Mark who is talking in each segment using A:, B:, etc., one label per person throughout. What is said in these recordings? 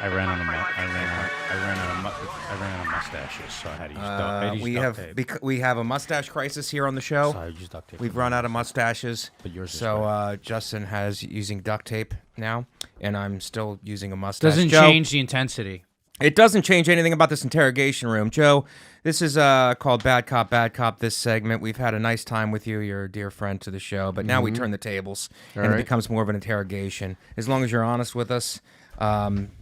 A: I ran out of mustaches, so I had to use duct tape.
B: We have a mustache crisis here on the show.
A: So I used duct tape.
B: We've run out of mustaches.
A: But yours is
B: so Justin has using duct tape now, and I'm still using a mustache.
A: Doesn't
B: Joe,
A: change the intensity.
B: It doesn't change anything about this interrogation room. Joe, this is called Bad Cop, this segment. We've had a nice time with you. You're a dear friend to the show, but now we turn the tables, and it becomes more of an interrogation. As long as you're honest with us,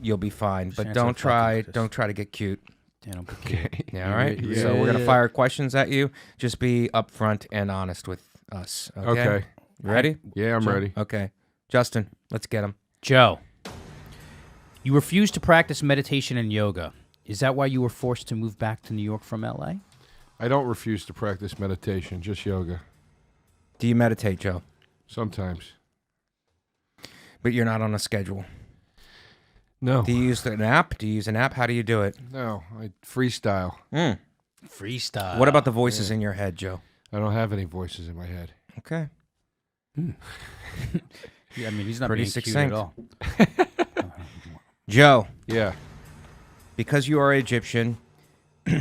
B: you'll be fine. But don't try to get cute.
A: Yeah, don't be cute.
B: Yeah, all right? So we're going to fire questions at you. Just be upfront and honest with us, okay?
C: Okay.
B: You ready?
C: Yeah, I'm ready.
B: Okay. Justin, let's get him.
A: Joe, you refused to practice meditation and yoga. Is that why you were forced to move back to New York from L.A.?
C: I don't refuse to practice meditation, just yoga.
B: Do you meditate, Joe?
C: Sometimes.
B: But you're not on a schedule.
C: No.
B: Do you use an app? How do you do it?
C: No, I freestyle.
A: Freestyle.
B: What about the voices in your head, Joe?
C: I don't have any voices in my head.
B: Okay.
A: Yeah, I mean, he's not
B: Pretty
A: being cute
B: succinct.
A: at all.
B: Joe,
C: Yeah.
B: because you are Egyptian,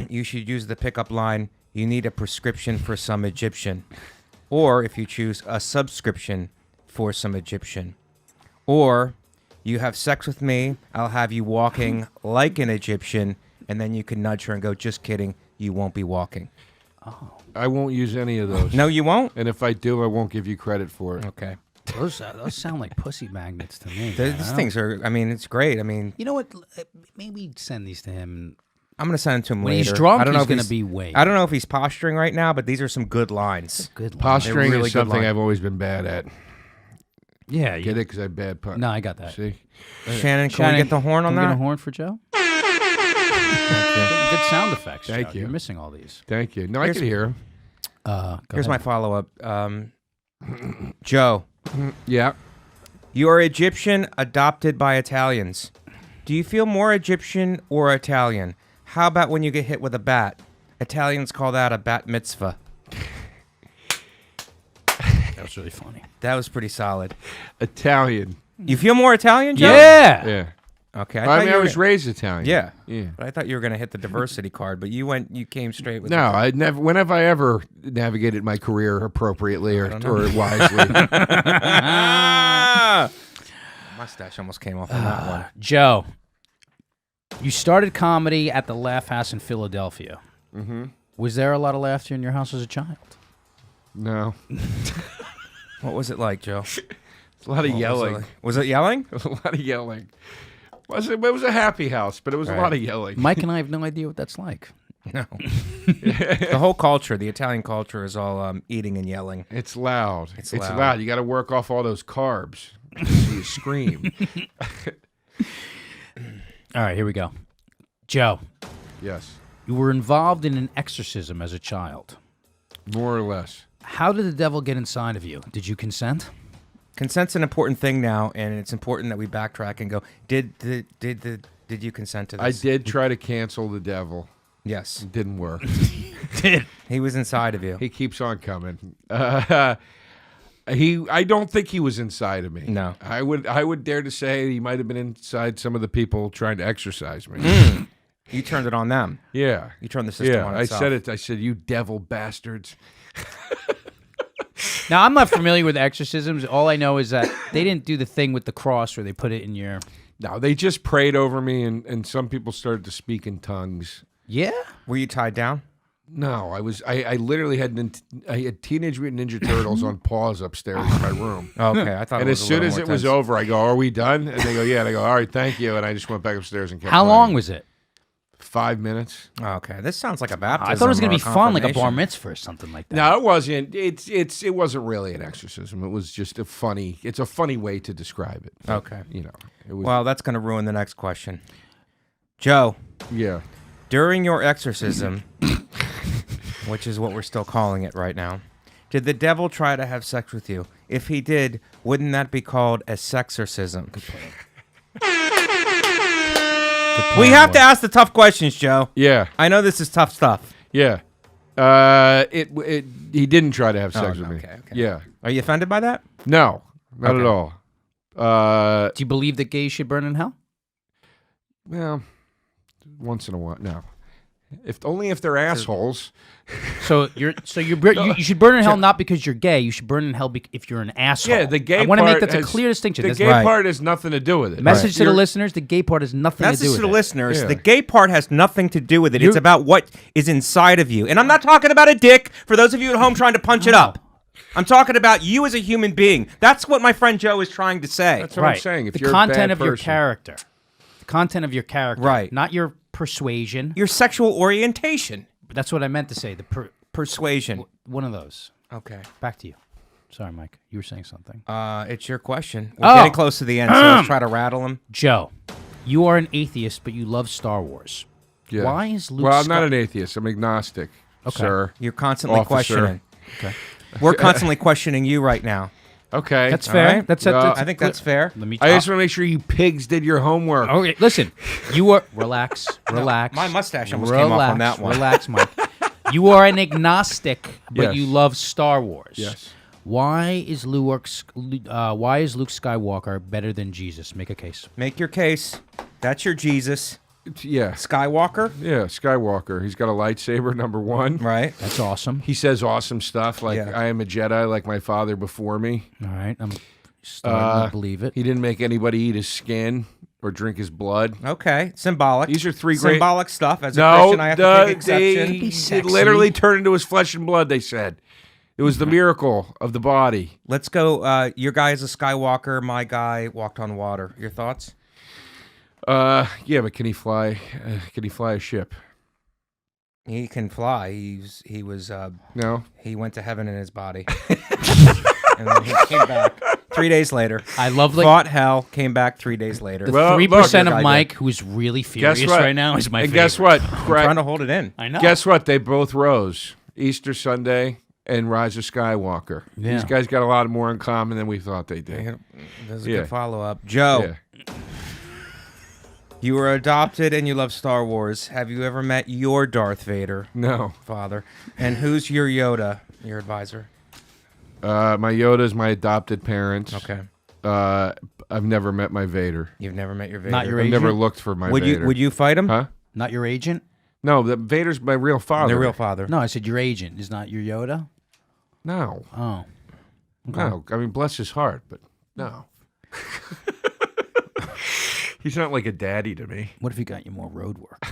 B: you should use the pickup line, you need a prescription for some Egyptian. Or, if you choose, a subscription for some Egyptian. Or, you have sex with me, I'll have you walking like an Egyptian, and then you can nudge her and go, just kidding, you won't be walking.
A: Oh.
C: I won't use any of those.
B: No, you won't?
C: And if I do, I won't give you credit for it.
B: Okay.
A: Those sound like pussy magnets to me.
B: These things are, I mean, it's great. I mean,
A: You know what? Maybe send these to him.
B: I'm going to send it to him
A: When
B: later.
A: he's drunk,
B: I don't know
A: he's
B: if
A: going to be way.
B: I don't know if he's posturing right now, but these are some good lines.
A: Good line.
C: Posturing
B: really
C: is
B: good
C: something
B: line.
C: I've always been bad at.
A: Yeah.
C: Get it? Because I have bad pun.
A: No, I got that.
C: See?
B: Shannon, can we get the horn on
A: can we
B: that?
A: get a horn for Joe? Good sound effects.
C: Thank
A: Joe.
C: you.
A: You're missing all these.
C: Thank you. No, I can hear him.
B: Here's my follow-up. Joe,
C: Yeah.
B: you are Egyptian adopted by Italians. Do you feel more Egyptian or Italian? How about when you get hit with a bat? Italians call that a bat mitzvah.
A: That was really funny.
B: That was pretty solid.
C: Italian.
B: You feel more Italian, Joe?
A: Yeah.
C: Yeah.
B: Okay.
C: I mean, I was raised Italian.
B: Yeah.
C: Yeah.
B: But I thought you were going to hit the diversity card, but you came straight with
C: No, I never. When have I ever navigated my career appropriately or wisely?
B: Mustache almost came off on that one.
A: Joe, you started comedy at the Laugh House in Philadelphia.
C: Mm-hmm.
A: Was there a lot of laughter in your house as a child?
C: No.
B: What was it like, Joe?
C: It's a lot of yelling.
B: Was it yelling?
C: It was a lot of yelling. It was a happy house, but it was a lot of yelling.
A: Mike and I have no idea what that's like.
B: No. The whole culture, the Italian culture, is all eating and yelling.
C: It's loud. It's
B: loud.
C: loud. You got to work off all those carbs. So you scream.
A: All right, here we go. Joe,
C: Yes.
A: you were involved in an exorcism as a child.
C: More or less.
A: How did the devil get inside of you? Did you consent?
B: Consent's an important thing now, and it's important that we backtrack and go, did you consent to this?
C: I did try to cancel the devil.
B: Yes.
C: It didn't work.
A: Did.
B: He was inside of you.
C: He keeps on coming. I don't think he was inside of me.
B: No.
C: I would dare to say he might have been inside some of the people trying to exorcise me.
B: You turned it on them.
C: Yeah.
B: You turned the system on
C: I
B: itself.
C: said it. I said, you devil bastards.
A: Now, I'm not familiar with exorcisms. All I know is that they didn't do the thing with the cross where they put it in your...
C: No, they just prayed over me, and some people started to speak in tongues.
A: Yeah?
B: Were you tied down?
C: No, I literally had Teenage Mutant Ninja Turtles on pause upstairs in my room.
B: Okay, I thought.
C: And
B: it
C: as
B: was a
C: soon
B: little
C: as
B: more
C: it was
B: tense.
C: over, I go, "Are we done?" And they go, "Yeah." And I go, "All right, thank you." And I just went back upstairs and kept
A: How
C: playing.
A: long was it?
C: 5 minutes.
B: Okay, this sounds like a baptism.
A: I thought it was going
B: or
A: to be fun, like a bar
B: confirmation.
A: mitzvah or something like that.
C: No, it wasn't. It wasn't really an exorcism. It was just it's a funny way to describe it. But,
B: Okay.
C: you know, it was.
B: Well, that's going to ruin the next question. Joe,
C: yeah.
B: during your exorcism, which is what we're still calling it right now, did the devil try to have sex with you? If he did, wouldn't that be called a sexorcism? We have to ask the tough questions, Joe.
C: Yeah.
B: I know this is tough stuff.
C: Yeah. He didn't try to have sex with me.
B: okay.
C: Yeah.
B: Are you offended by that?
C: No, not
B: Okay.
C: at all.
A: Do you believe that gays should burn in hell?
C: Well, once in a while. No. If they're assholes.
A: So you should burn in hell not because you're gay. You should burn in hell if you're an asshole.
C: Yeah, the gay
A: I want to make
C: part
A: that a clear distinction.
C: The
A: That's
C: gay
A: right.
C: part has nothing to do with it.
A: Message to the
C: You're-
A: listeners: the gay part has nothing to do
B: Message
A: with
B: to the
A: it.
B: listeners:
C: Yeah.
B: the gay part has nothing to do with it.
A: You're-
B: It's about what is inside of you. And I'm not talking about a dick for those of you at home trying to punch it up. I'm talking about you as a human being. That's what my friend Joe is trying to say.
C: That's what I'm saying. If
A: the
C: you're
A: content
C: a bad
A: of your
C: person.
A: character, the content of your character,
B: Right.
A: Not your persuasion.
B: Your sexual orientation.
A: That's what I meant to say.
B: Persuasion.
A: One of those.
B: Okay.
A: Back to you. Sorry, Mike. You were saying something.
B: It's your question. We're getting close to the end, so let's try to rattle them.
A: Joe, you are an atheist, but you love Star Wars.
C: Yeah.
A: Why is Luke?
C: Well, I'm not an atheist. I'm agnostic,
A: Okay.
C: sir.
B: You're constantly
C: Officer.
B: questioning.
A: Okay.
B: We're constantly questioning you right now.
C: Okay.
A: That's
B: All
A: fair.
B: right.
A: That's
C: Well,
B: I think that's fair.
A: Let me.
C: I just want to make sure you pigs did your homework.
A: Okay, listen. You are relax.
B: My mustache almost came off on that one.
A: Relax, Mike. You are an agnostic, but
C: Yes.
A: you love Star Wars.
C: Yes.
A: Why is Luke Skywalker better than Jesus? Make a case.
B: Make your case. That's your Jesus.
C: Yeah.
B: Skywalker,
C: Yeah, Skywalker. He's got a lightsaber, number one.
B: right?
A: That's awesome.
C: He says awesome stuff like,
B: Yeah.
C: I am a Jedi like my father before me.
A: All right, I'm starting to believe it.
C: He didn't make anybody eat his skin or drink his blood.
B: Okay, symbolic.
C: These are three great...
B: symbolic stuff. As a
C: No,
B: Christian, I have to take exception.
A: Be
C: it
A: sexy.
C: literally turned into his flesh and blood, they said. It was the miracle of the body.
B: Let's go. Your guy is a Skywalker. My guy walked on water. Your thoughts?
C: Yeah, but can he fly? Can he fly a ship?
B: He can fly. He was.
C: No.
B: He went to heaven in his body, and then he came back 3 days later.
A: I love
B: Fought hell. Came back 3 days later.
A: the
C: Well,
A: 3%
B: look,
A: of
B: I
A: Mike, who's really furious
C: what?
A: right now, is my
C: And
A: favorite.
C: guess what?
B: I'm trying to hold it in.
A: I know.
C: Guess what? They both rose. Easter Sunday and Rise of Skywalker.
A: Yeah.
C: These guys got a lot more in common than we thought they did.
B: That's a
C: Yeah.
B: good follow up. Joe,
C: Yeah.
B: you were adopted and you love Star Wars. Have you ever met your Darth Vader
C: No.
B: father? And who's your Yoda? Your advisor?
C: My Yoda's my adopted parents.
B: Okay.
C: I've never met my Vader.
B: You've never met your Vader.
A: Not your
C: I've never
A: agent?
C: looked for my
B: Would
C: Vader.
B: you? Would you fight him?
C: Huh?
A: Not your agent?
C: No, the Vader's my real father.
B: The real father.
A: No, I said your agent is not your Yoda.
C: No.
A: Oh.
C: No. I mean, bless his heart, but no. He's not like a daddy to me.
A: What if he got you more road work?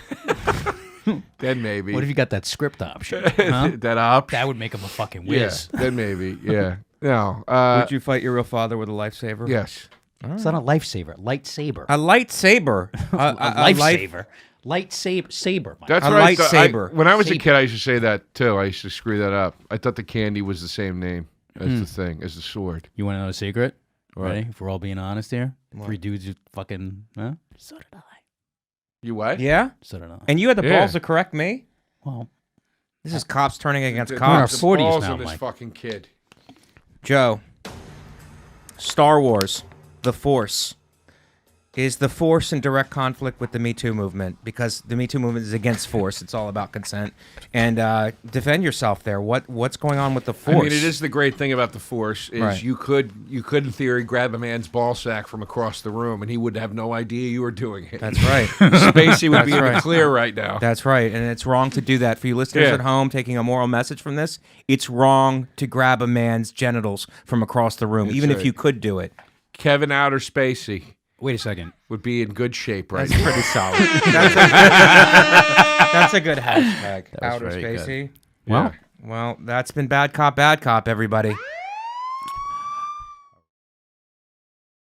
C: Then maybe.
A: What if you got that script option? Huh?
C: that up?
A: That would make him a fucking
C: Yeah.
A: whiz.
C: Then maybe. Yeah. No.
B: Would you fight your real father with a lifesaver?
C: Yes.
A: It's not a lifesaver. Lightsaber.
B: A lightsaber.
A: A lifesaver. Saber. Mike.
C: That's
B: A
C: what I thought.
B: lightsaber.
C: When I was a
A: Saber.
C: kid, I used to say that too. I used to screw that up. I thought the candy was the same name as the thing, as the sword.
A: You want to know a secret?
C: What?
A: Ready? If we're all being honest here. 3 dudes who fucking... Huh? So did I.
C: You what?
B: Yeah?
A: So did I.
B: And you had the
C: Yeah.
B: balls to correct me?
A: Well,
B: This is cops turning against
C: The-
A: our
B: cops.
C: the
A: 40s
C: balls
A: now,
C: on this
A: Mike.
C: fucking kid.
B: Joe, Star Wars, The Force. Is the Force in direct conflict with the Me Too movement? Because the Me Too movement is against force. It's all about consent. And defend yourself there. What's going on with the Force?
C: I mean, it is the great thing about the Force is
B: Right.
C: you could in theory grab a man's ball sack from across the room and he would have no idea you were doing it.
B: That's right.
C: Spacey would be in
B: right.
C: the clear right now.
B: That's right. And it's wrong to do that. For you listeners
C: Yeah.
B: at home taking a moral message from this, it's wrong to grab a man's genitals from across the room, even if
C: right.
B: you could do it.
C: Kevin Outer Spacey
A: wait a second.
C: would be in good shape right
B: That's
C: now.
B: pretty solid. That's a good hashtag.
A: was
B: Outer
A: very good.
B: Spacey.
A: Well,
B: Well, that's been Bad Cop, everybody.